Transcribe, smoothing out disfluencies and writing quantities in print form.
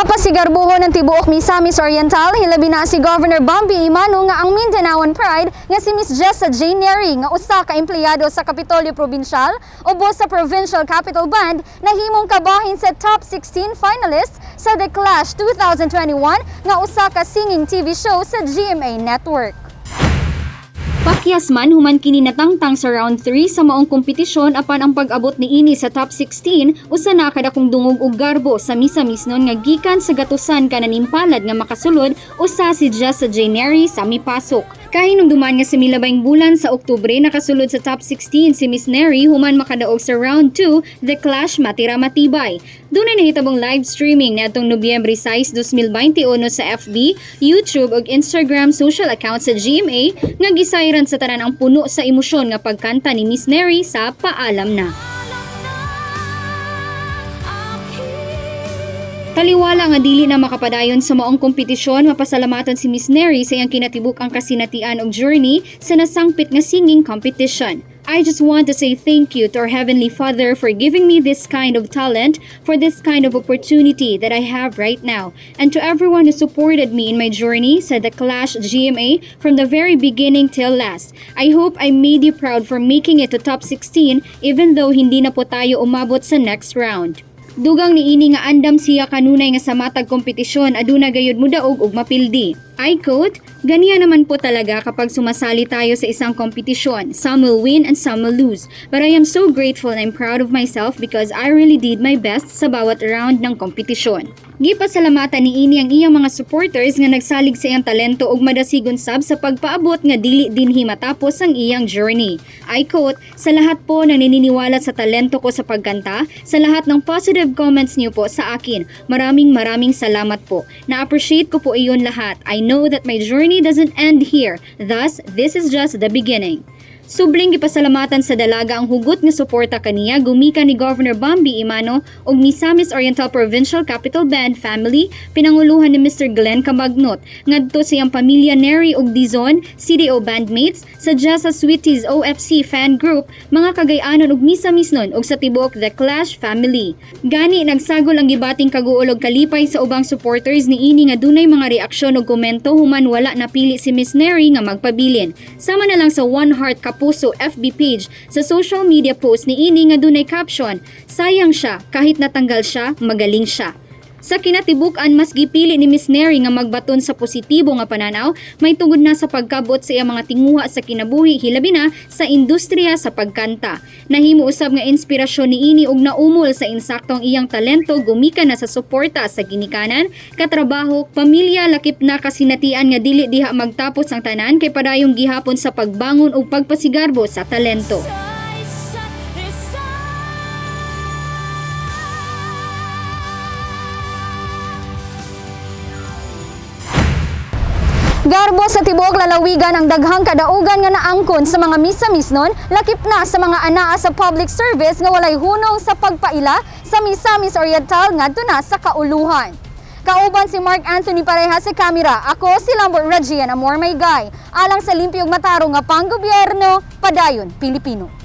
Mapasigarbuho ng tibuok Misamis Oriental, hilabi na si Governor Bambi Imano nga ang Mindanaoan Pride nga si Miss Jessa J. Neri nga usa ka empleyado sa Kapitolyo Provincial ubos sa Provincial Capital Band nahimong kabahin sa top 16 finalists sa The Clash 2021 nga usa ka singing TV show sa GMA Network. Pakyas man human kini natangtang sa round 3 sa maong kompetisyon apan ang pag-abot ni ini sa top 16 usa na kadakong dungog ug garbo sa Misamis nun nga gikan sa gatusan kananimpalad nga makasulod usa si Jessa J. Neri sa mipasok. Kahinumduman nga sa milabayng bulan sa Oktubre nakasulod sa top 16 si Miss Neri human makadaog sa round 2 The Clash Matira Matibay. Dunay nahitabong live streaming niadtong Nobyembre 6, 2021 sa FB, YouTube ug Instagram social account sa GMA nga gisayran sa tanan ang puno sa emosyon nga pagkanta ni Miss Neri sa Paalam Na. Taliwala nga dili na makapadayon sa maong kompetisyon, mapasalamatan si Miss Neri sa iyang kinatibuk-ang kasinatian og journey sa nasangpit nga singing competition. I just want to say thank you to our Heavenly Father for giving me this kind of talent, for this kind of opportunity that I have right now, and to everyone who supported me in my journey sa The Clash GMA from the very beginning till last. I hope I made you proud for making it to top 16 even though hindi na po tayo umabot sa next round. Dugang niini nga andam siya kanunay nga sa matag kompetisyon aduna gayud mo daog ug mapildi. I quote, "Ganiya naman po talaga kapag sumasali tayo sa isang kompetisyon. Some will win and some will lose. But I am so grateful and I'm proud of myself because I really did my best sa bawat round ng kompetisyon." Gipasalamatan ni ini ang iyang mga supporters nga nagsalig sa iyang talento ug madasigon sab sa pagpaabot nga dili dinhi matapos ang iyang journey. I quote, "Sa lahat po na naniniwala sa talento ko sa pagkanta, sa lahat ng positive comments niyo po sa akin, maraming salamat po. Na-appreciate ko po iyon lahat. I know that my journey doesn't end here. Thus, this is just the beginning." Subling gipasalamatan sa dalaga ang hugot nga suporta kaniya gumikan ni Governor Bambi Imano ug Misamis Oriental Provincial Capital Band family pinanguluhan ni Mr. Glenn Camagnot ngadto sa iyang pamilya Neri ug Dizon, CDO bandmates, sa Jessa Sweeties OFC fan group, mga kagay-anon ug Misamis nun ug sa tibuok The Clash family. Gani nagsagol ang gibating kaguol ug kalipay sa ubang supporters ni ini nga dunay mga reaksyon ug komento human wala napili si Miss Neri nga magpabilin. Sama na lang sa One Heart Kapuso FB page sa social media post ni ini nga dunay caption, "Sayang siya, kahit natanggal siya, magaling siya." Sa kinatibuk-an mas gipili ni Miss Neri nga magbaton sa positibo nga pananaw, may tungod na sa pagkabot sa iyang mga tinguha sa kinabuhi hilabi na sa industriya sa pagkanta. Nahimo usab nga inspirasyon ni ini ug naumol sa insaktong iyang talento gumikan na sa suporta sa ginikanan, katrabaho, pamilya lakip na kasinatian nga dili diha magtapos ang tanan kay padayong gihapon sa pagbangon ug pagpasigarbo sa talento. Garbo sa tibuok lalawigan ang daghang kadaugan nga naangkon sa mga Misamis nun, lakip na sa mga anaa sa public service nga walay hunong sa pagpaila sa Misamis Oriental ngadto na sa kauluhan. Kauban si Mark Anthony pareha sa kamera, ako si Lambert Regian Amor Maygay, alang sa limpyog mataro nga panggobyerno, padayon Pilipino.